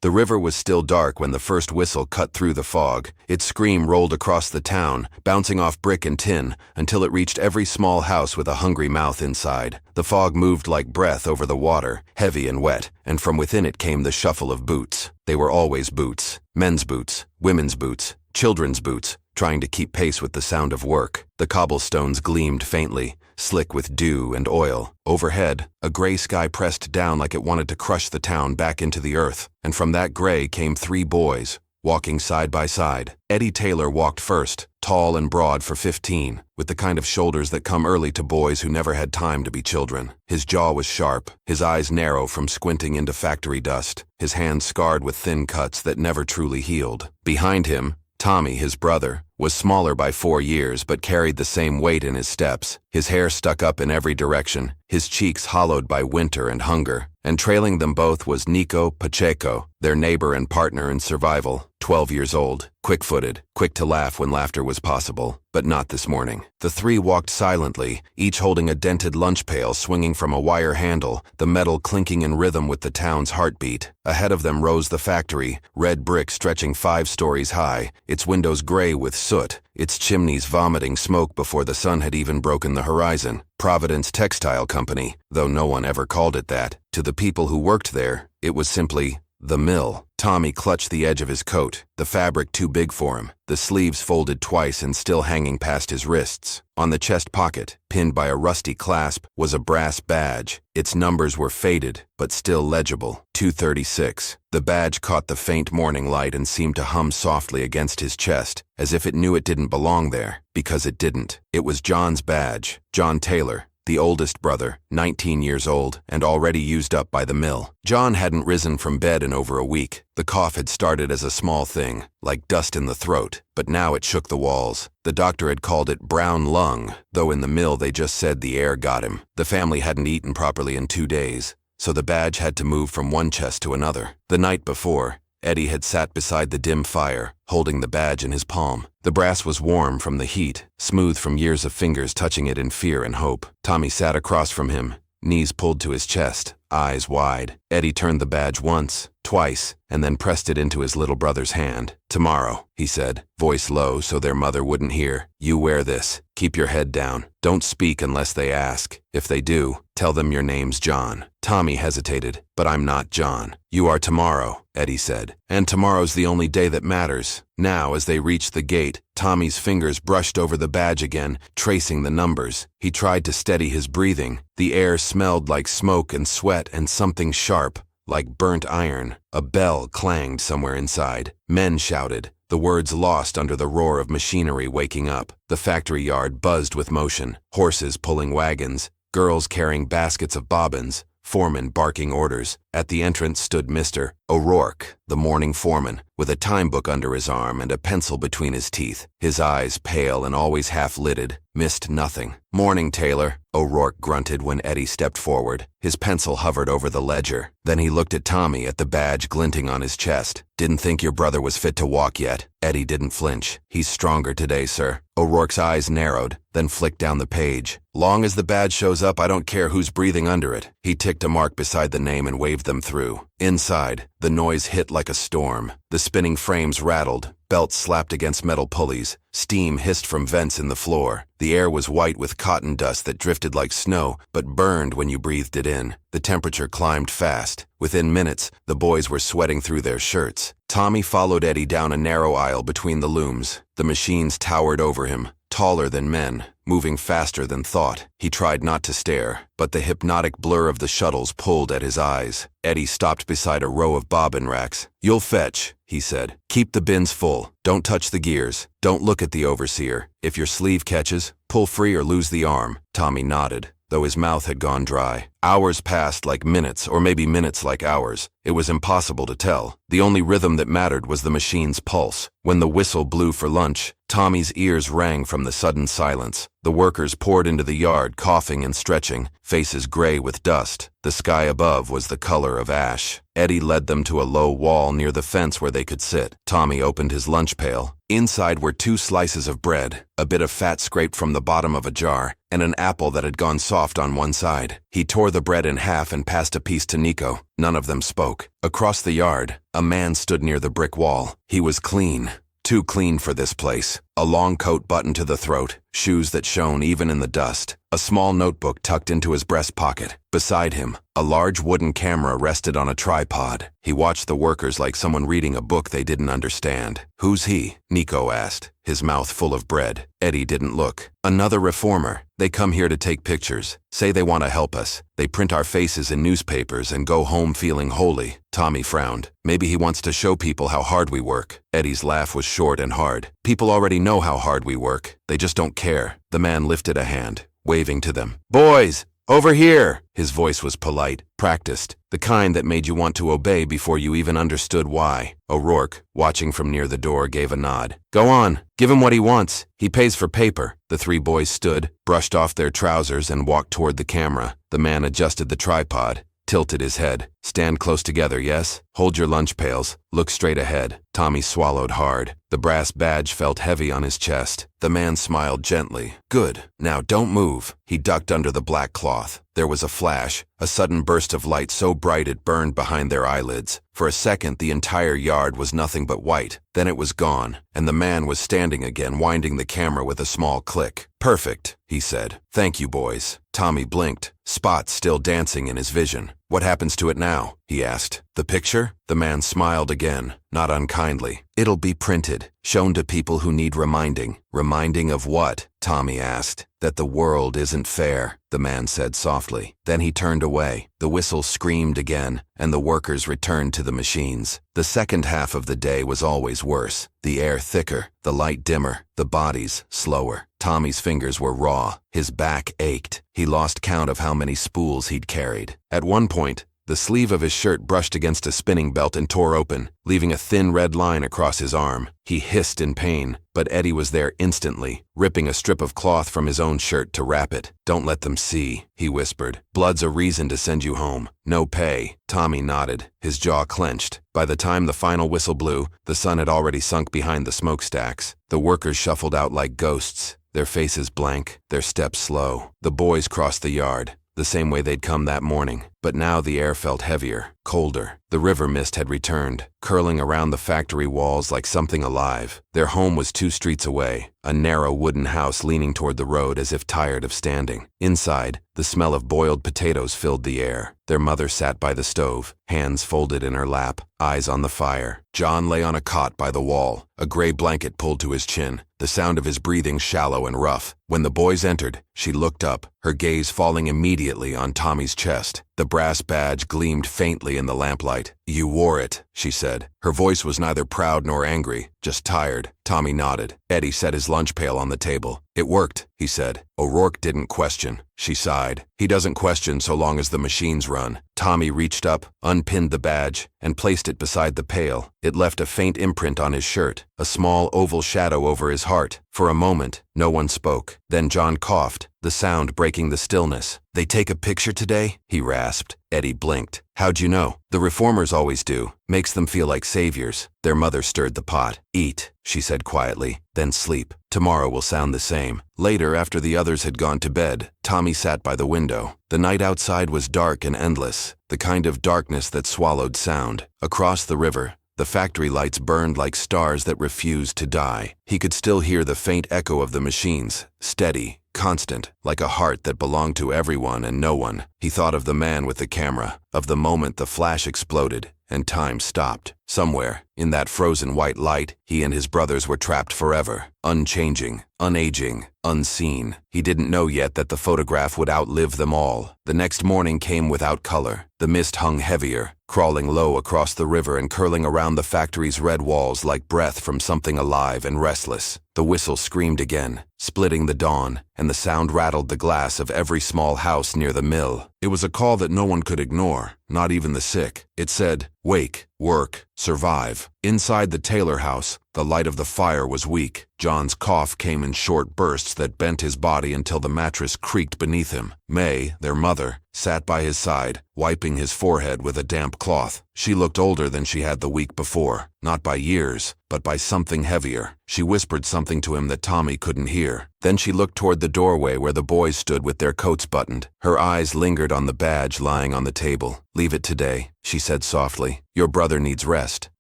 The river was still dark when the first whistle cut through the fog. Its scream rolled across the town, bouncing off brick and tin, until it reached every small house with a hungry mouth inside. The fog moved like breath over the water, heavy and wet, and from within it came the shuffle of boots. They were always boots. Men's boots, women's boots, children's boots, trying to keep pace with the sound of work. The cobblestones gleamed faintly, slick with dew and oil. Overhead, a gray sky pressed down like it wanted to crush the town back into the earth, and from that gray came 3 boys, walking side by side. Eddie Taylor walked first, tall and broad for 15, with the kind of shoulders that come early to boys who never had time to be children. His jaw was sharp, his eyes narrow from squinting into factory dust, his hands scarred with thin cuts that never truly healed. Behind him, Tommy, his brother, was smaller by 4 years but carried the same weight in his steps. His hair stuck up in every direction, his cheeks hollowed by winter and hunger. And trailing them both was Nico Pacheco, their neighbor and partner in survival, 12 years old, quick-footed, quick to laugh when laughter was possible, but not this morning. The 3 walked silently, each holding a dented lunch pail swinging from a wire handle, the metal clinking in rhythm with the town's heartbeat. Ahead of them rose the factory, red brick stretching 5 stories high, its windows gray with soot, its chimneys vomiting smoke before the sun had even broken the horizon. Providence Textile Company, though no one ever called it that. To the people who worked there, it was simply the mill. Tommy clutched the edge of his coat, the fabric too big for him, the sleeves folded twice and still hanging past his wrists. On the chest pocket, pinned by a rusty clasp, was a brass badge. Its numbers were faded, but still legible. 236. The badge caught the faint morning light and seemed to hum softly against his chest, as if it knew it didn't belong there, because it didn't. It was John's badge. John Taylor, the oldest brother, 19 years old, and already used up by the mill. John hadn't risen from bed in over a week. The cough had started as a small thing, like dust in the throat, but now it shook the walls. The doctor had called it brown lung, though in the mill they just said the air got him. The family hadn't eaten properly in 2 days, so the badge had to move from one chest to another. The night before, Eddie had sat beside the dim fire, holding the badge in his palm. The brass was warm from the heat, smooth from years of fingers touching it in fear and hope. Tommy sat across from him, knees pulled to his chest, eyes wide. Eddie turned the badge once, twice, and then pressed it into his little brother's hand. "Tomorrow," he said, voice low so their mother wouldn't hear. "You wear this. Keep your head down. Don't speak unless they ask. If they do, tell them your name's John." Tommy hesitated. "But I'm not John." "You are tomorrow," Eddie said. "And tomorrow's the only day that matters." Now, as they reached the gate, Tommy's fingers brushed over the badge again, tracing the numbers. He tried to steady his breathing. The air smelled like smoke and sweat and something sharp, like burnt iron. A bell clanged somewhere inside. Men shouted, the words lost under the roar of machinery waking up. The factory yard buzzed with motion, horses pulling wagons, girls carrying baskets of bobbins, foremen barking orders. At the entrance stood Mr. O'Rourke, the morning foreman, with a time book under his arm and a pencil between his teeth. His eyes, pale and always half-lidded, missed nothing. "Morning, Taylor," O'Rourke grunted when Eddie stepped forward. His pencil hovered over the ledger. Then he looked at Tommy, at the badge glinting on his chest. "Didn't think your brother was fit to walk yet." Eddie didn't flinch. "He's stronger today, sir." O'Rourke's eyes narrowed, then flicked down the page. "Long as the badge shows up, I don't care who's breathing under it." He ticked a mark beside the name and waved them through. Inside, the noise hit like a storm. The spinning frames rattled, belts slapped against metal pulleys, steam hissed from vents in the floor. The air was white with cotton dust that drifted like snow, but burned when you breathed it in. The temperature climbed fast. Within minutes, the boys were sweating through their shirts. Tommy followed Eddie down a narrow aisle between the looms. The machines towered over him, taller than men, moving faster than thought. He tried not to stare, but the hypnotic blur of the shuttles pulled at his eyes. Eddie stopped beside a row of bobbin racks. "You'll fetch," he said. "Keep the bins full. Don't touch the gears. Don't look at the overseer. If your sleeve catches, pull free or lose the arm." Tommy nodded, though his mouth had gone dry. Hours passed like minutes, or maybe minutes like hours. It was impossible to tell. The only rhythm that mattered was the machine's pulse. When the whistle blew for lunch, Tommy's ears rang from the sudden silence. The workers poured into the yard, coughing and stretching, faces gray with dust. The sky above was the color of ash. Eddie led them to a low wall near the fence where they could sit. Tommy opened his lunch pail. Inside were 2 slices of bread, a bit of fat scraped from the bottom of a jar, and an apple that had gone soft on one side. He tore the bread in half and passed a piece to Nico. None of them spoke. Across the yard, a man stood near the brick wall. He was clean. Too clean for this place. A long coat buttoned to the throat, shoes that shone even in the dust, a small notebook tucked into his breast pocket. Beside him, a large wooden camera rested on a tripod. He watched the workers like someone reading a book they didn't understand. "Who's he?" Nico asked, his mouth full of bread. Eddie didn't look. "Another reformer. They come here to take pictures, say they want to help us. They print our faces in newspapers and go home feeling holy." Tommy frowned. "Maybe he wants to show people how hard we work." Eddie's laugh was short and hard. "People already know how hard we work. They just don't care." The man lifted a hand, waving to them. "Boys, over here!" His voice was polite, practiced, the kind that made you want to obey before you even understood why. O'Rourke, watching from near the door, gave a nod. "Go on, give him what he wants. He pays for paper." The 3 boys stood, brushed off their trousers, and walked toward the camera. The man adjusted the tripod, tilted his head. "Stand close together, yes? Hold your lunch pails. Look straight ahead." Tommy swallowed hard. The brass badge felt heavy on his chest. The man smiled gently. "Good. Now don't move." He ducked under the black cloth. There was a flash, a sudden burst of light so bright it burned behind their eyelids. For a second, the entire yard was nothing but white. Then it was gone, and the man was standing again, winding the camera with a small click. "Perfect," he said. "Thank you, boys." Tommy blinked, spots still dancing in his vision. "What happens to it now?" he asked. "The picture?" The man smiled again, not unkindly. "It'll be printed, shown to people who need reminding." "Reminding of what?" Tommy asked. "That the world isn't fair," the man said softly. Then he turned away. The whistle screamed again, and the workers returned to the machines. The second half of the day was always worse. The air thicker, the light dimmer, the bodies slower. Tommy's fingers were raw. His back ached. He lost count of how many spools he'd carried. At one point, the sleeve of his shirt brushed against a spinning belt and tore open, leaving a thin red line across his arm. He hissed in pain, but Eddie was there instantly, ripping a strip of cloth from his own shirt to wrap it. "Don't let them see," he whispered. "Blood's a reason to send you home. No pay." Tommy nodded, his jaw clenched. By the time the final whistle blew, the sun had already sunk behind the smokestacks. The workers shuffled out like ghosts, their faces blank, their steps slow. The boys crossed the yard, the same way they'd come that morning. But now the air felt heavier, colder. The river mist had returned, curling around the factory walls like something alive. Their home was 2 streets away, a narrow wooden house leaning toward the road as if tired of standing. Inside, the smell of boiled potatoes filled the air. Their mother sat by the stove, hands folded in her lap, eyes on the fire. John lay on a cot by the wall, a gray blanket pulled to his chin, the sound of his breathing shallow and rough. When the boys entered, she looked up, her gaze falling immediately on Tommy's chest. The brass badge gleamed faintly in the lamplight. "You wore it," she said. Her voice was neither proud nor angry, just tired. Tommy nodded. Eddie set his lunch pail on the table. "It worked," he said. O'Rourke didn't question. She sighed. "He doesn't question so long as the machines run." Tommy reached up, unpinned the badge, and placed it beside the pail. It left a faint imprint on his shirt, a small oval shadow over his heart. For a moment, no one spoke. Then John coughed, the sound breaking the stillness. "They take a picture today?" he rasped. Eddie blinked. "How'd you know?" "The reformers always do. Makes them feel like saviors." Their mother stirred the pot. "Eat," she said quietly, "then sleep. Tomorrow will sound the same." Later, after the others had gone to bed, Tommy sat by the window. The night outside was dark and endless, the kind of darkness that swallowed sound. Across the river, the factory lights burned like stars that refused to die. He could still hear the faint echo of the machines, steady, constant, like a heart that belonged to everyone and no one. He thought of the man with the camera, of the moment the flash exploded and time stopped. Somewhere, in that frozen white light, he and his brothers were trapped forever, unchanging, unaging, unseen. He didn't know yet that the photograph would outlive them all. The next morning came without color. The mist hung heavier, crawling low across the river and curling around the factory's red walls like breath from something alive and restless. The whistle screamed again, splitting the dawn, and the sound rattled the glass of every small house near the mill. It was a call that no one could ignore, not even the sick. It said, "Wake, work, survive." Inside the Taylor house, the light of the fire was weak. John's cough came in short bursts that bent his body until the mattress creaked beneath him. May, their mother, sat by his side, wiping his forehead with a damp cloth. She looked older than she had the week before, not by years, but by something heavier. She whispered something to him that Tommy couldn't hear. Then she looked toward the doorway where the boys stood with their coats buttoned. Her eyes lingered on the badge lying on the table. "Leave it today," she said softly. "Your brother needs rest,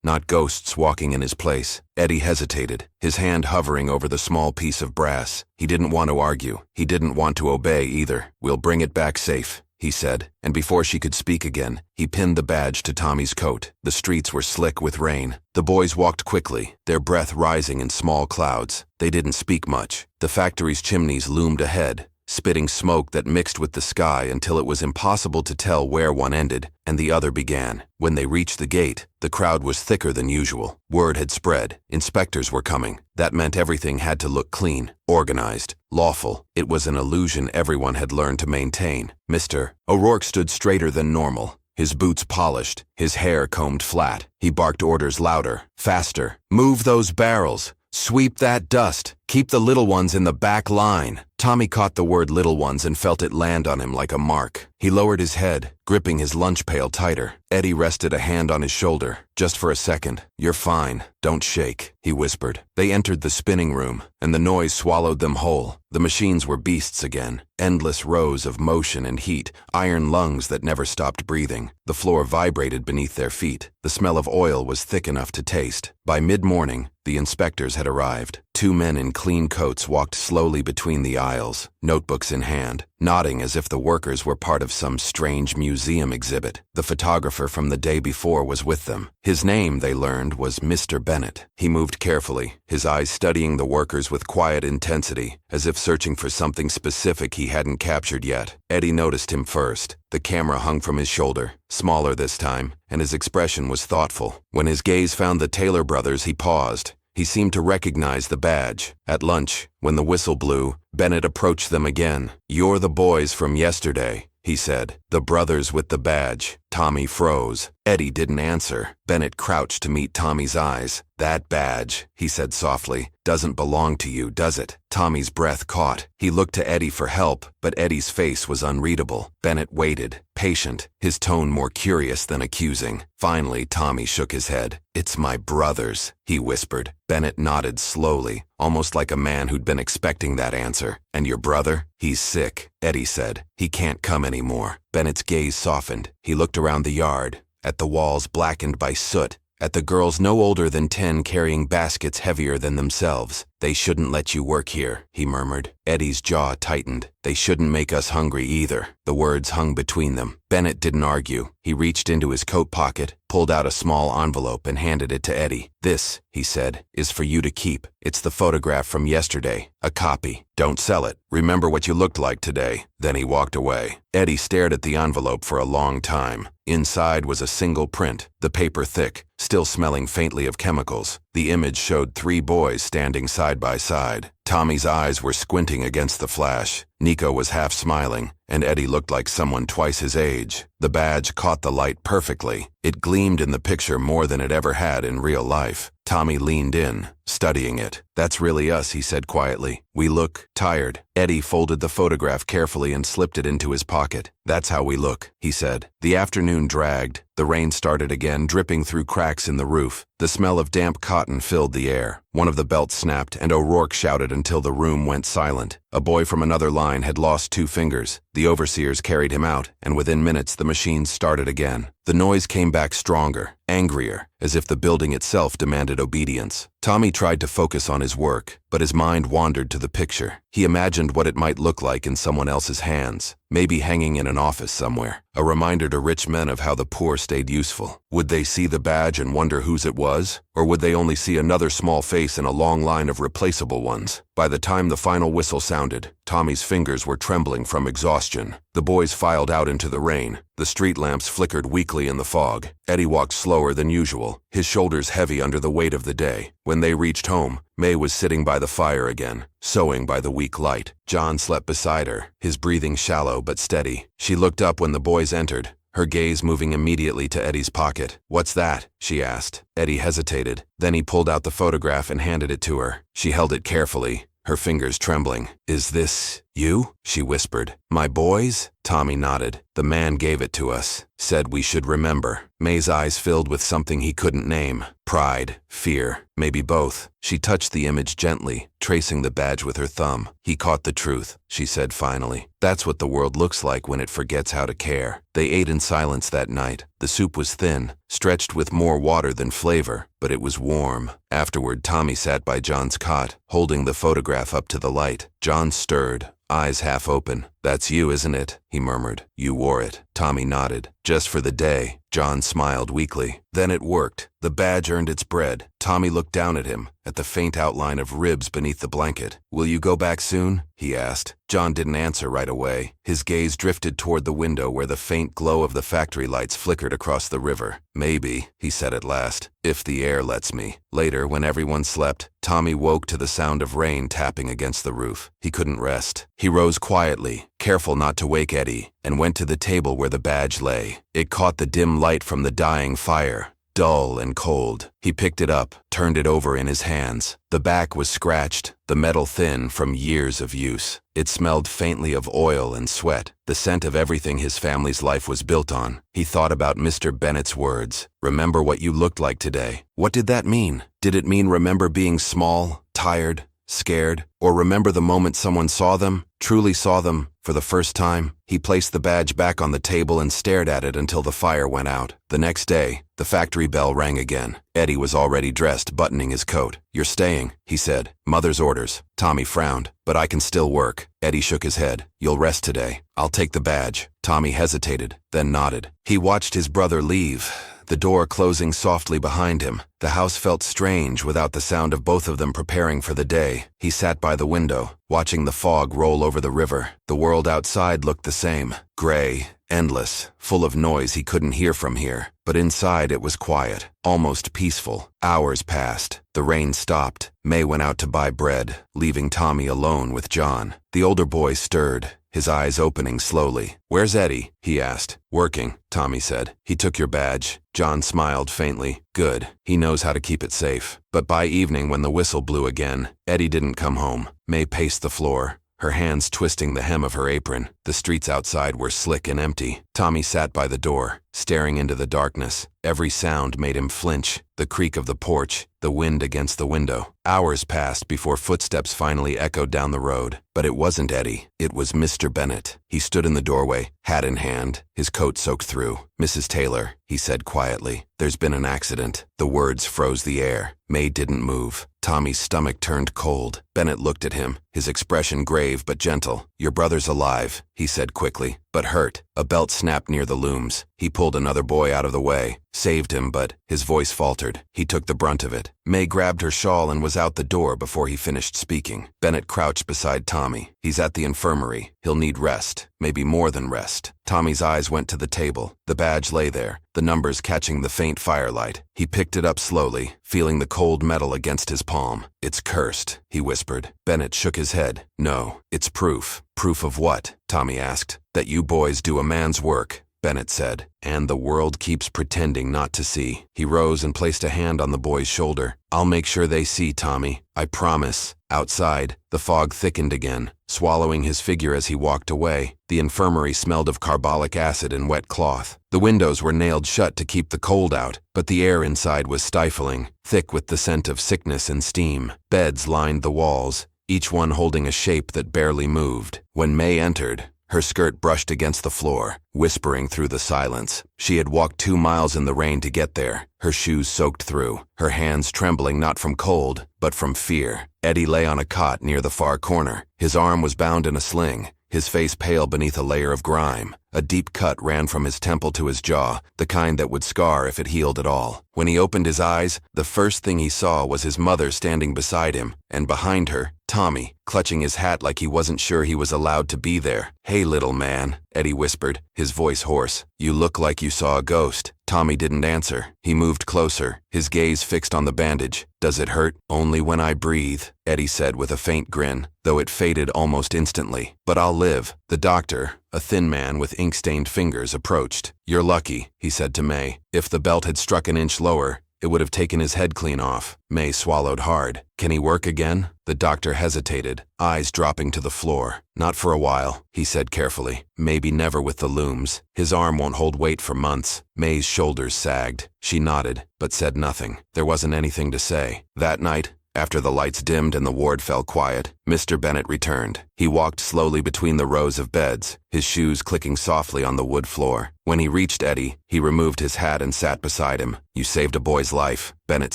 not ghosts walking in his place." Eddie hesitated, his hand hovering over the small piece of brass. He didn't want to argue. He didn't want to obey either. "We'll bring it back safe," he said, and before she could speak again, he pinned the badge to Tommy's coat. The streets were slick with rain. The boys walked quickly, their breath rising in small clouds. They didn't speak much. The factory's chimneys loomed ahead, spitting smoke that mixed with the sky until it was impossible to tell where one ended and the other began. When they reached the gate, the crowd was thicker than usual. Word had spread. Inspectors were coming. That meant everything had to look clean, organized, lawful. It was an illusion everyone had learned to maintain. Mr. O'Rourke stood straighter than normal, his boots polished, his hair combed flat. He barked orders louder, faster. "Move those barrels. Sweep that dust. Keep the little ones in the back line." Tommy caught the word little ones and felt it land on him like a mark. He lowered his head, gripping his lunch pail tighter. Eddie rested a hand on his shoulder. "Just for a second. You're fine. Don't shake," he whispered. They entered the spinning room, and the noise swallowed them whole. The machines were beasts again, endless rows of motion and heat, iron lungs that never stopped breathing. The floor vibrated beneath their feet. The smell of oil was thick enough to taste. By mid-morning, the inspectors had arrived. Two men in clean coats walked slowly between the aisles, notebooks in hand, nodding as if the workers were part of some strange museum exhibit. The photographer from the day before was with them. His name, they learned, was Mr. Bennett. He moved carefully, his eyes studying the workers with quiet intensity, as if searching for something specific he hadn't captured yet. Eddie noticed him first. The camera hung from his shoulder, smaller this time, and his expression was thoughtful. When his gaze found the Taylor brothers, he paused. He seemed to recognize the badge. At lunch, when the whistle blew, Bennett approached them again. "You're the boys from yesterday," he said. "The brothers with the badge." Tommy froze. Eddie didn't answer. Bennett crouched to meet Tommy's eyes. "That badge," he said softly, "doesn't belong to you, does it?" Tommy's breath caught. He looked to Eddie for help, but Eddie's face was unreadable. Bennett waited, patient, his tone more curious than accusing. Finally, Tommy shook his head. "It's my brother's," he whispered. Bennett nodded slowly, almost like a man who'd been expecting that answer. "And your brother? He's sick," Eddie said. "He can't come anymore." Bennett's gaze softened. He looked around the yard, at the walls blackened by soot, at the girls no older than 10 carrying baskets heavier than themselves. "They shouldn't let you work here," he murmured. Eddie's jaw tightened. "They shouldn't make us hungry either." The words hung between them. Bennett didn't argue. He reached into his coat pocket, pulled out a small envelope and handed it to Eddie. "This," he said, "is for you to keep. It's the photograph from yesterday. A copy. Don't sell it. Remember what you looked like today." Then he walked away. Eddie stared at the envelope for a long time. Inside was a single print, the paper thick, still smelling faintly of chemicals. The image showed 3 boys standing side by side. Tommy's eyes were squinting against the flash. Nico was half smiling, and Eddie looked like someone twice his age. The badge caught the light perfectly. It gleamed in the picture more than it ever had in real life. Tommy leaned in, studying it. "That's really us," he said quietly. "We look tired." Eddie folded the photograph carefully and slipped it into his pocket. "That's how we look," he said. The afternoon dragged. The rain started again, dripping through cracks in the roof. The smell of damp cotton filled the air. One of the belts snapped, and O'Rourke shouted until the room went silent. A boy from another line had lost 2 fingers. The overseers carried him out, and within minutes the machines started again. The noise came back stronger, angrier, as if the building itself demanded obedience. Tommy tried to focus on his work, but his mind wandered to the picture. He imagined what it might look like in someone else's hands, maybe hanging in an office somewhere, a reminder to rich men of how the poor stayed useful. Would they see the badge and wonder whose it was? Or would they only see another small face in a long line of replaceable ones? By the time the final whistle sounded, Tommy's fingers were trembling from exhaustion. The boys filed out into the rain. The street lamps flickered weakly in the fog. Eddie walked slower than usual, his shoulders heavy under the weight of the day. When they reached home, May was sitting by the fire again, sewing by the weak light. John slept beside her, his breathing shallow but steady. She looked up when the boys entered, her gaze moving immediately to Eddie's pocket. "What's that?" she asked. Eddie hesitated. Then he pulled out the photograph and handed it to her. She held it carefully, her fingers trembling. "Is this you?" she whispered. "My boys?" Tommy nodded. "The man gave it to us. Said we should remember." May's eyes filled with something he couldn't name. Pride, fear, maybe both. She touched the image gently, tracing the badge with her thumb. "He caught the truth," she said finally. "That's what the world looks like when it forgets how to care." They ate in silence that night. The soup was thin, stretched with more water than flavor, but it was warm. Afterward, Tommy sat by John's cot, holding the photograph up to the light. John stirred, eyes half open. "That's you, isn't it?" he murmured. "You wore it." Tommy nodded. "Just for the day." John smiled weakly. "Then it worked. The badge earned its bread." Tommy looked down at him, at the faint outline of ribs beneath the blanket. "Will you go back soon?" he asked. John didn't answer right away. His gaze drifted toward the window where the faint glow of the factory lights flickered across the river. "Maybe," he said at last, "if the air lets me." Later, when everyone slept, Tommy woke to the sound of rain tapping against the roof. He couldn't rest. He rose quietly, careful not to wake Eddie, and went to the table where the badge lay. It caught the dim light from the dying fire, dull and cold. He picked it up, turned it over in his hands. The back was scratched, the metal thin from years of use. It smelled faintly of oil and sweat, the scent of everything his family's life was built on. He thought about Mr. Bennett's words. "Remember what you looked like today." What did that mean? Did it mean remember being small, tired, scared, or remember the moment someone saw them, truly saw them, for the first time? He placed the badge back on the table and stared at it until the fire went out. The next day, the factory bell rang again. Eddie was already dressed, buttoning his coat. "You're staying," he said. "Mother's orders." Tommy frowned. "But I can still work." Eddie shook his head. "You'll rest today. I'll take the badge." Tommy hesitated, then nodded. He watched his brother leave, the door closing softly behind him. The house felt strange without the sound of both of them preparing for the day. He sat by the window, watching the fog roll over the river. The world outside looked the same, gray, endless, full of noise he couldn't hear from here. But inside it was quiet, almost peaceful. Hours passed. The rain stopped. May went out to buy bread, leaving Tommy alone with John. The older boy stirred, his eyes opening slowly. "Where's Eddie?" he asked. "Working," Tommy said. "He took your badge." John smiled faintly. "Good. He knows how to keep it safe." But by evening, when the whistle blew again, Eddie didn't come home. May paced the floor, her hands twisting the hem of her apron. The streets outside were slick and empty. Tommy sat by the door, staring into the darkness. Every sound made him flinch, the creak of the porch, the wind against the window. Hours passed before footsteps finally echoed down the road. But it wasn't Eddie. It was Mr. Bennett. He stood in the doorway, hat in hand, his coat soaked through. "Mrs. Taylor," he said quietly, "there's been an accident." The words froze the air. May didn't move. Tommy's stomach turned cold. Bennett looked at him, his expression grave but gentle. "Your brother's alive," he said quickly, "but hurt." A belt snapped near the looms. He pulled another boy out of the way, saved him, but his voice faltered. He took the brunt of it. May grabbed her shawl and was out the door before he finished speaking. Bennett crouched beside Tommy. "He's at the infirmary. He'll need rest, maybe more than rest." Tommy's eyes went to the table. The badge lay there, the numbers catching the faint firelight. He picked it up slowly, feeling the cold metal against his palm. "It's cursed," he whispered. Bennett shook his head. "No, it's proof." "Proof of what?" Tommy asked. "That you boys do a man's work," Bennett said, "and the world keeps pretending not to see." He rose and placed a hand on the boy's shoulder. "I'll make sure they see, Tommy. I promise." Outside, the fog thickened again, swallowing his figure as he walked away. The infirmary smelled of carbolic acid and wet cloth. The windows were nailed shut to keep the cold out, but the air inside was stifling, thick with the scent of sickness and steam. Beds lined the walls, each one holding a shape that barely moved. When May entered, her skirt brushed against the floor, whispering through the silence. She had walked 2 miles in the rain to get there, her shoes soaked through, her hands trembling not from cold, but from fear. Eddie lay on a cot near the far corner. His arm was bound in a sling, his face pale beneath a layer of grime. A deep cut ran from his temple to his jaw, the kind that would scar if it healed at all. When he opened his eyes, the first thing he saw was his mother standing beside him, and behind her, Tommy, clutching his hat like he wasn't sure he was allowed to be there. "Hey, little man," Eddie whispered, his voice hoarse. "You look like you saw a ghost." Tommy didn't answer. He moved closer, his gaze fixed on the bandage. "Does it hurt?" "Only when I breathe," Eddie said with a faint grin, though it faded almost instantly. "But I'll live." The doctor, a thin man with ink-stained fingers, approached. "You're lucky," he said to May. "If the belt had struck an inch lower, it would have taken his head clean off." May swallowed hard. "Can he work again?" The doctor hesitated, eyes dropping to the floor. "Not for a while," he said carefully. "Maybe never with the looms. His arm won't hold weight for months." May's shoulders sagged. She nodded, but said nothing. There wasn't anything to say. That night, after the lights dimmed and the ward fell quiet, Mr. Bennett returned. He walked slowly between the rows of beds, his shoes clicking softly on the wood floor. When he reached Eddie, he removed his hat and sat beside him. "You saved a boy's life," Bennett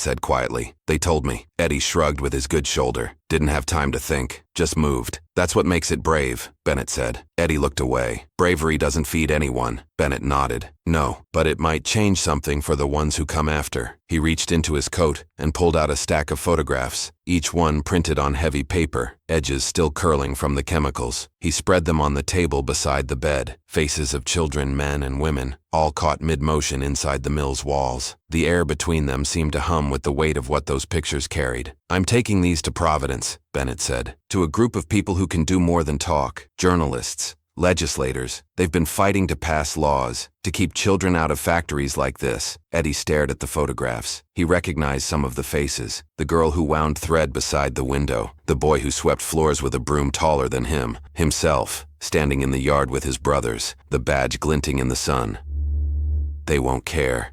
said quietly. "They told me." Eddie shrugged with his good shoulder. "Didn't have time to think. Just moved." "That's what makes it brave," Bennett said. Eddie looked away. "Bravery doesn't feed anyone." Bennett nodded. "No, but it might change something for the ones who come after." He reached into his coat and pulled out a stack of photographs, each one printed on heavy paper, edges still curling from the chemicals. He spread them on the table beside the bed, faces of children, men, and women, all caught mid-motion inside the mill's walls. The air between them seemed to hum with the weight of what those pictures carried. "I'm taking these to Providence," Bennett said, "to a group of people who can do more than talk. Journalists, legislators. They've been fighting to pass laws, to keep children out of factories like this." Eddie stared at the photographs. He recognized some of the faces. The girl who wound thread beside the window, the boy who swept floors with a broom taller than him, himself, standing in the yard with his brothers, the badge glinting in the sun. "They won't care,"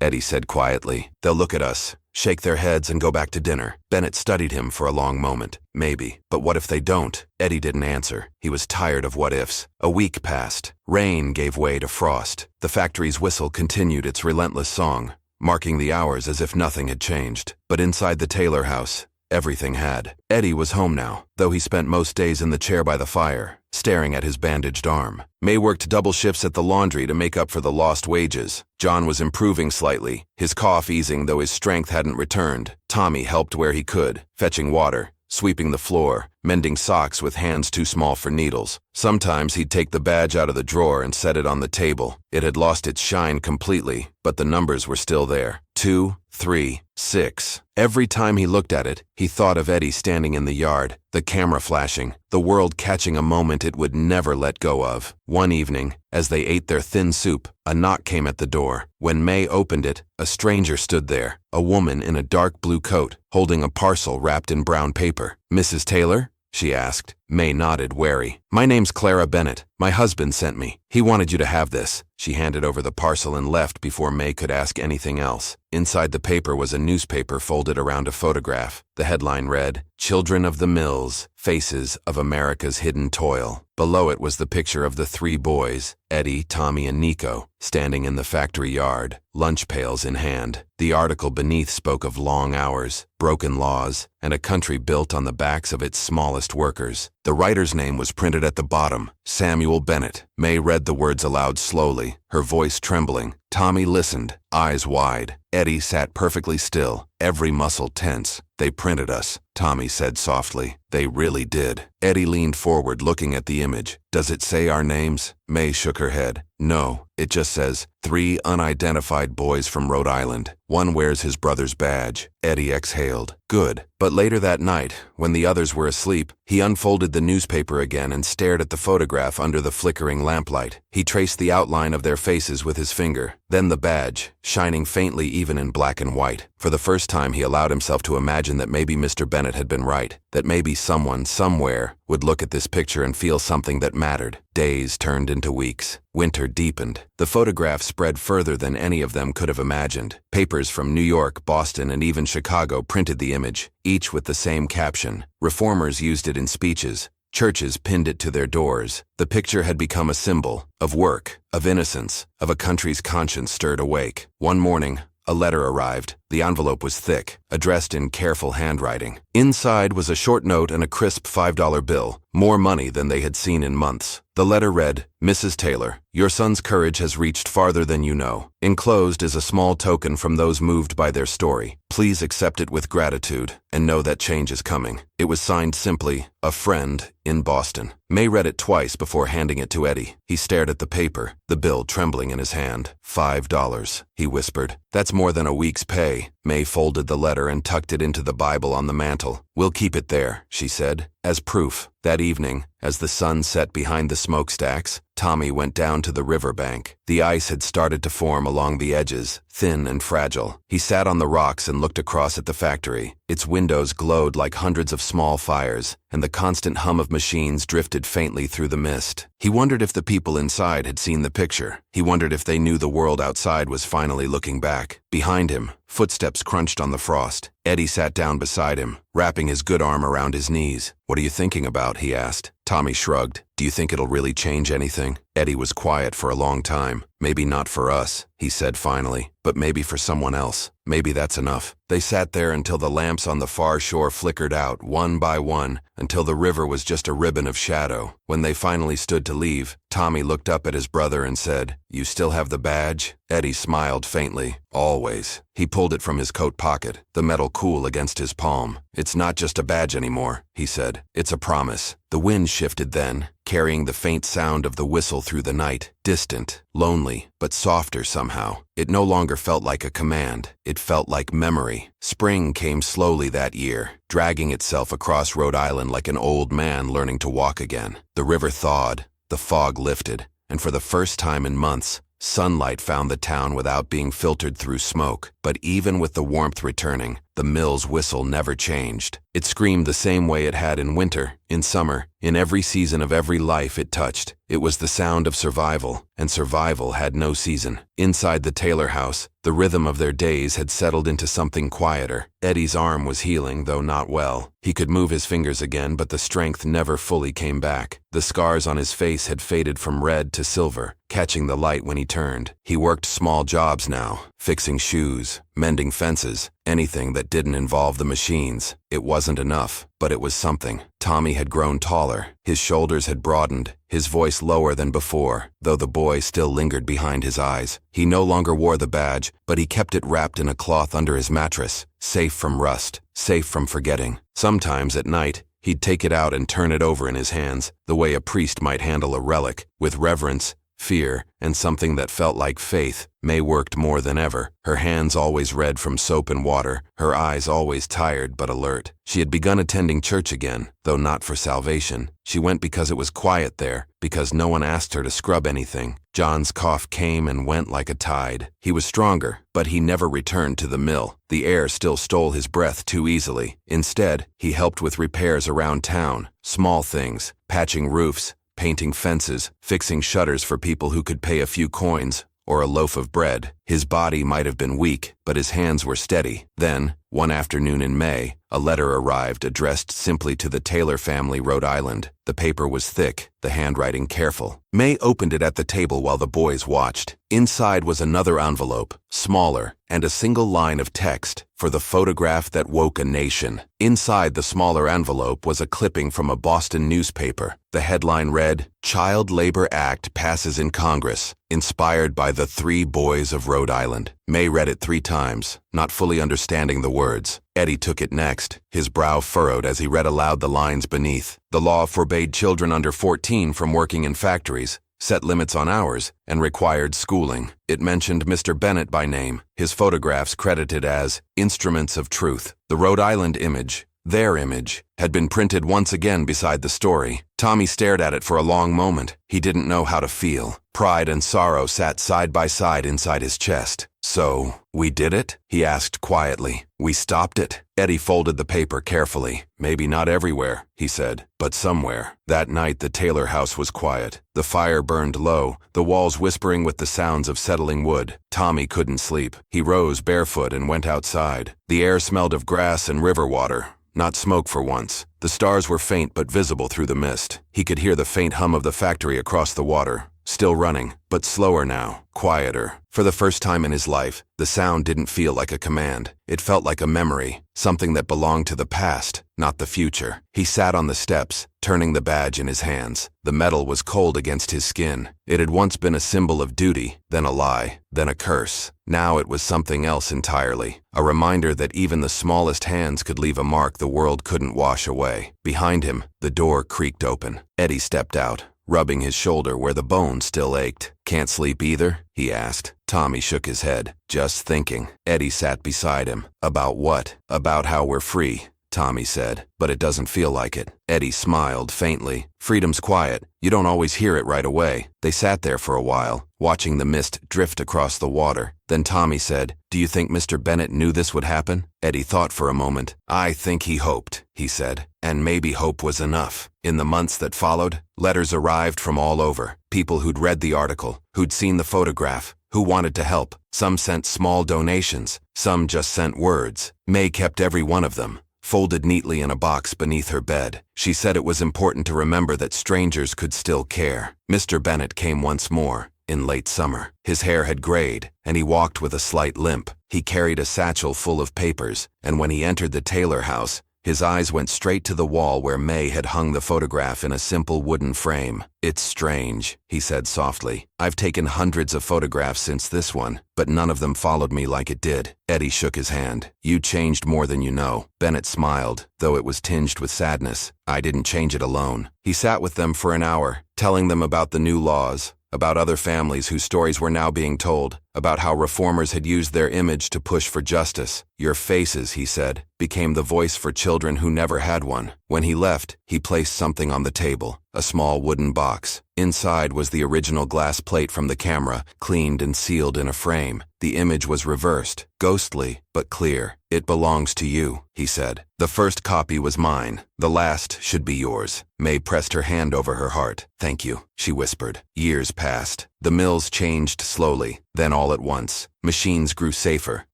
Eddie said quietly. "They'll look at us, shake their heads, and go back to dinner." Bennett studied him for a long moment. "Maybe. But what if they don't?" Eddie didn't answer. He was tired of what-ifs. A week passed. Rain gave way to frost. The factory's whistle continued its relentless song, marking the hours as if nothing had changed. But inside the Taylor house, everything had. Eddie was home now, though he spent most days in the chair by the fire, staring at his bandaged arm. May worked double shifts at the laundry to make up for the lost wages. John was improving slightly, his cough easing though his strength hadn't returned. Tommy helped where he could, fetching water, sweeping the floor, mending socks with hands too small for needles. Sometimes he'd take the badge out of the drawer and set it on the table. It had lost its shine completely, but the numbers were still there. 2, 3, 6. Every time he looked at it, he thought of Eddie standing in the yard, the camera flashing, the world catching a moment it would never let go of. One evening, as they ate their thin soup, a knock came at the door. When May opened it, a stranger stood there, a woman in a dark blue coat, holding a parcel wrapped in brown paper. "Mrs. Taylor?" she asked. May nodded, wary. "My name's Clara Bennett. My husband sent me. He wanted you to have this." She handed over the parcel and left before May could ask anything else. Inside the paper was a newspaper folded around a photograph. The headline read, "Children of the Mills, Faces of America's Hidden Toil." Below it was the picture of the three boys, Eddie, Tommy, and Nico, standing in the factory yard, lunch pails in hand. The article beneath spoke of long hours, broken laws, and a country built on the backs of its smallest workers. The writer's name was printed at the bottom, Samuel Bennett. May read the words aloud slowly, her voice trembling. Tommy listened, eyes wide. Eddie sat perfectly still, every muscle tense. "They printed us," Tommy said softly. "They really did." Eddie leaned forward, looking at the image. "Does it say our names?" May shook her head. "No, it just says, 3 unidentified boys from Rhode Island. One wears his brother's badge." Eddie exhaled. "Good." But later that night, when the others were asleep, he unfolded the newspaper again and stared at the photograph under the flickering lamplight. He traced the outline of their faces with his finger, then the badge, shining faintly even in black and white. For the first time, he allowed himself to imagine that maybe Mr. Bennett had been right, that maybe someone, somewhere, would look at this picture and feel something that mattered. Days turned into weeks. Winter deepened. The photograph spread further than any of them could have imagined. Papers from New York, Boston, and even Chicago printed the image, each with the same caption. Reformers used it in speeches. Churches pinned it to their doors. The picture had become a symbol of work, of innocence, of a country's conscience stirred awake. One morning, a letter arrived. The envelope was thick, addressed in careful handwriting. Inside was a short note and a crisp $5 bill, more money than they had seen in months. The letter read, "Mrs. Taylor, your son's courage has reached farther than you know. Enclosed is a small token from those moved by their story. Please accept it with gratitude and know that change is coming." It was signed simply, "A friend in Boston." May read it twice before handing it to Eddie. He stared at the paper, the bill trembling in his hand. $5, he whispered. "That's more than a week's pay." May folded the letter and tucked it into the Bible on the mantel. "We'll keep it there," she said, as proof. That evening, as the sun set behind the smokestacks, Tommy went down to the riverbank. The ice had started to form along the edges, thin and fragile. He sat on the rocks and looked across at the factory. Its windows glowed like hundreds of small fires, and the constant hum of machines drifted faintly through the mist. He wondered if the people inside had seen the picture. He wondered if they knew the world outside was finally looking back. Behind him, footsteps crunched on the frost. Eddie sat down beside him, wrapping his good arm around his knees. "What are you thinking about?" he asked. Tommy shrugged. "Do you think it'll really change anything?" Eddie was quiet for a long time. "Maybe not for us," he said finally, "but maybe for someone else. Maybe that's enough." They sat there until the lamps on the far shore flickered out, one by one, until the river was just a ribbon of shadow. When they finally stood to leave, Tommy looked up at his brother and said, "You still have the badge?" Eddie smiled faintly. "Always." He pulled it from his coat pocket, the metal cool against his palm. "It's not just a badge anymore," he said. "It's a promise." The wind shifted then, carrying the faint sound of the whistle through the night, distant, lonely, but softer somehow. It no longer felt like a command. It felt like memory. Spring came slowly that year, dragging itself across Rhode Island like an old man learning to walk again. The river thawed, the fog lifted, and for the first time in months, sunlight found the town without being filtered through smoke. But even with the warmth returning, the mill's whistle never changed. It screamed the same way it had in winter, in summer, in every season of every life it touched. It was the sound of survival, and survival had no season. Inside the Taylor house, the rhythm of their days had settled into something quieter. Eddie's arm was healing, though not well. He could move his fingers again, but the strength never fully came back. The scars on his face had faded from red to silver, catching the light when he turned. He worked small jobs now, fixing shoes, mending fences, anything that didn't involve the machines. It wasn't enough, but it was something. Tommy had grown taller. His shoulders had broadened, his voice lower than before, though the boy still lingered behind his eyes. He no longer wore the badge, but he kept it wrapped in a cloth under his mattress, safe from rust, safe from forgetting. Sometimes at night, he'd take it out and turn it over in his hands, the way a priest might handle a relic, with reverence, fear, and something that felt like faith. May worked more than ever, her hands always red from soap and water, her eyes always tired but alert. She had begun attending church again, though not for salvation. She went because it was quiet there, because no one asked her to scrub anything. John's cough came and went like a tide. He was stronger, but he never returned to the mill. The air still stole his breath too easily. Instead, he helped with repairs around town, small things, patching roofs, painting fences, fixing shutters for people who could pay a few coins, or a loaf of bread. His body might have been weak, but his hands were steady. Then, one afternoon in May, a letter arrived addressed simply to the Taylor family, Rhode Island. The paper was thick, the handwriting careful. May opened it at the table while the boys watched. Inside was another envelope, smaller, and a single line of text, "For the photograph that woke a nation." Inside the smaller envelope was a clipping from a Boston newspaper. The headline read, "Child Labor Act Passes in Congress, Inspired by the Three Boys of Rhode Island." May read it 3 times, not fully understanding the words. Eddie took it next, his brow furrowed as he read aloud the lines beneath. The law forbade children under 14 from working in factories, set limits on hours, and required schooling. It mentioned Mr. Bennett by name, his photographs credited as "Instruments of Truth." The Rhode Island image, their image, had been printed once again beside the story. Tommy stared at it for a long moment. He didn't know how to feel. Pride and sorrow sat side by side inside his chest. "So, we did it?" he asked quietly. "We stopped it?" Eddie folded the paper carefully. "Maybe not everywhere," he said, "but somewhere." That night the Taylor house was quiet. The fire burned low, the walls whispering with the sounds of settling wood. Tommy couldn't sleep. He rose barefoot and went outside. The air smelled of grass and river water. Not smoke for once. The stars were faint but visible through the mist. He could hear the faint hum of the factory across the water. still running, but slower now, quieter. For the first time in his life, the sound didn't feel like a command. It felt like a memory, something that belonged to the past, not the future. He sat on the steps, turning the badge in his hands. The metal was cold against his skin. It had once been a symbol of duty, then a lie, then a curse. Now it was something else entirely, a reminder that even the smallest hands could leave a mark the world couldn't wash away. Behind him, the door creaked open. Eddie stepped out, rubbing his shoulder where the bone still ached. "Can't sleep either?" he asked. Tommy shook his head. "Just thinking." Eddie sat beside him. "About what?" "About how we're free," Tommy said. "But it doesn't feel like it." Eddie smiled faintly. "Freedom's quiet. You don't always hear it right away." They sat there for a while, watching the mist drift across the water. Then Tommy said, "Do you think Mr. Bennett knew this would happen?" Eddie thought for a moment. "I think he hoped," he said. And maybe hope was enough. In the months that followed, letters arrived from all over. People who'd read the article, who'd seen the photograph, who wanted to help. Some sent small donations, some just sent words. May kept every one of them, folded neatly in a box beneath her bed. She said it was important to remember that strangers could still care. Mr. Bennett came once more, in late summer. His hair had grayed, and he walked with a slight limp. He carried a satchel full of papers, and when he entered the Taylor house, his eyes went straight to the wall where May had hung the photograph in a simple wooden frame. "It's strange," he said softly. "I've taken hundreds of photographs since this one, but none of them followed me like it did." Eddie shook his hand. "You changed more than you know." Bennett smiled, though it was tinged with sadness. "I didn't change it alone." He sat with them for an hour, telling them about the new laws, about other families whose stories were now being told, about how reformers had used their image to push for justice. "Your faces," he said, "became the voice for children who never had one." When he left, he placed something on the table, a small wooden box. Inside was the original glass plate from the camera, cleaned and sealed in a frame. The image was reversed, ghostly, but clear. "It belongs to you," he said. "The first copy was mine. The last should be yours." May pressed her hand over her heart. "Thank you," she whispered. Years passed. The mills changed slowly, then all at once. Machines grew safer,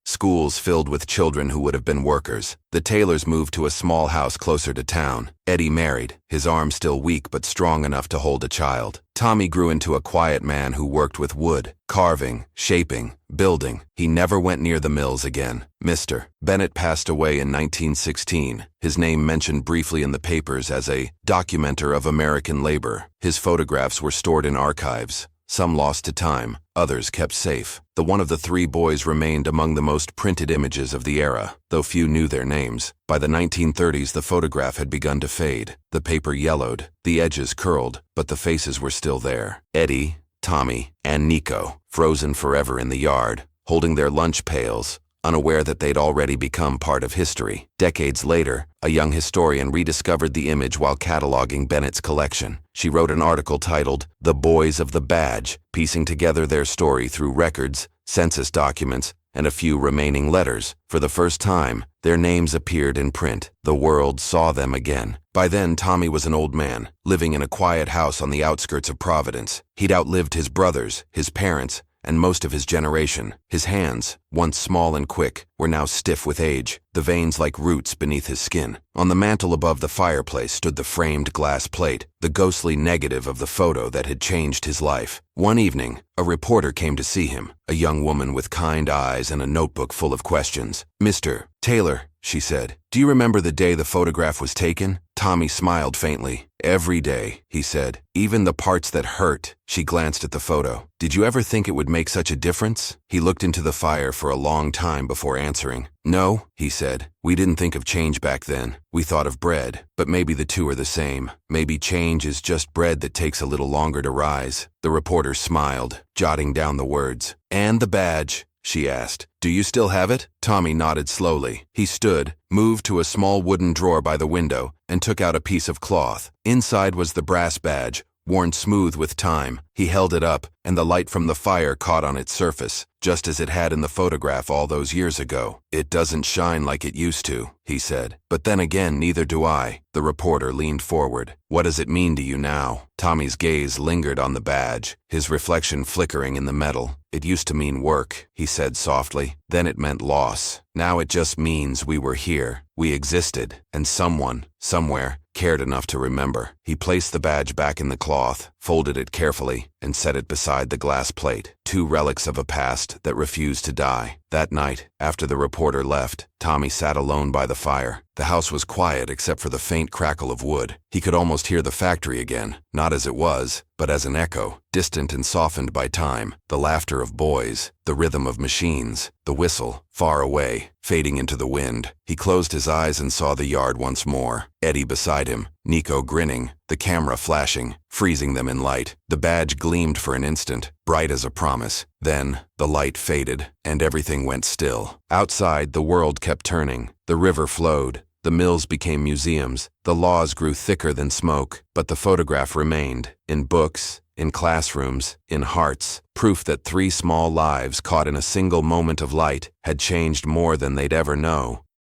schools filled with children who would have been workers. The Taylors moved to a small house closer to town. Eddie married, his arm still weak but strong enough to hold a child. Tommy grew into a quiet man who worked with wood, carving, shaping, building. He never went near the mills again. Mr. Bennett passed away in 1916, his name mentioned briefly in the papers as a documenter of American labor. His photographs were stored in archives, some lost to time, others kept safe. The one of the three boys remained among the most printed images of the era, though few knew their names. By the 1930s, the photograph had begun to fade. The paper yellowed, the edges curled, but the faces were still there. Eddie, Tommy, and Nico, frozen forever in the yard, holding their lunch pails, unaware that they'd already become part of history. Decades later, a young historian rediscovered the image while cataloging Bennett's collection. She wrote an article titled, "The Boys of the Badge," piecing together their story through records, census documents, and a few remaining letters. For the first time, their names appeared in print. The world saw them again. By then, Tommy was an old man, living in a quiet house on the outskirts of Providence. He'd outlived his brothers, his parents, and most of his generation. His hands, once small and quick, were now stiff with age, the veins like roots beneath his skin. On the mantel above the fireplace stood the framed glass plate, the ghostly negative of the photo that had changed his life. One evening, a reporter came to see him, a young woman with kind eyes and a notebook full of questions. "Mr. Taylor," she said, "do you remember the day the photograph was taken?" Tommy smiled faintly. "Every day," he said, "even the parts that hurt." She glanced at the photo. "Did you ever think it would make such a difference?" He looked into the fire for a long time before answering. "No," he said. "We didn't think of change back then. We thought of bread, but maybe the two are the same. Maybe change is just bread that takes a little longer to rise." The reporter smiled, jotting down the words. "And the badge?" she asked. "Do you still have it?" Tommy nodded slowly. He stood, moved to a small wooden drawer by the window, and took out a piece of cloth. Inside was the brass badge, worn smooth with time. He held it up, and the light from the fire caught on its surface, just as it had in the photograph all those years ago. "It doesn't shine like it used to," he said. "But then again, neither do I." The reporter leaned forward. "What does it mean to you now?" Tommy's gaze lingered on the badge, his reflection flickering in the metal. "It used to mean work," he said softly. "Then it meant loss. Now it just means we were here. We existed, and someone, somewhere, cared enough to remember." He placed the badge back in the cloth, folded it carefully, and set it beside the glass plate, two relics of a past that refused to die. That night, after the reporter left, Tommy sat alone by the fire. The house was quiet except for the faint crackle of wood. He could almost hear the factory again, not as it was, but as an echo, distant and softened by time, the laughter of boys, the rhythm of machines, the whistle, far away, fading into the wind. He closed his eyes and saw the yard once more. Eddie beside him, Nico grinning, the camera flashing, freezing them in light. The badge gleamed for an instant, bright as a promise. Then, the light faded, and everything went still. Outside, the world kept turning. The river flowed. The mills became museums. The laws grew thicker than smoke. But the photograph remained, in books, in classrooms, in hearts, proof that 3 small lives caught in a single moment of light had changed more than they'd ever know.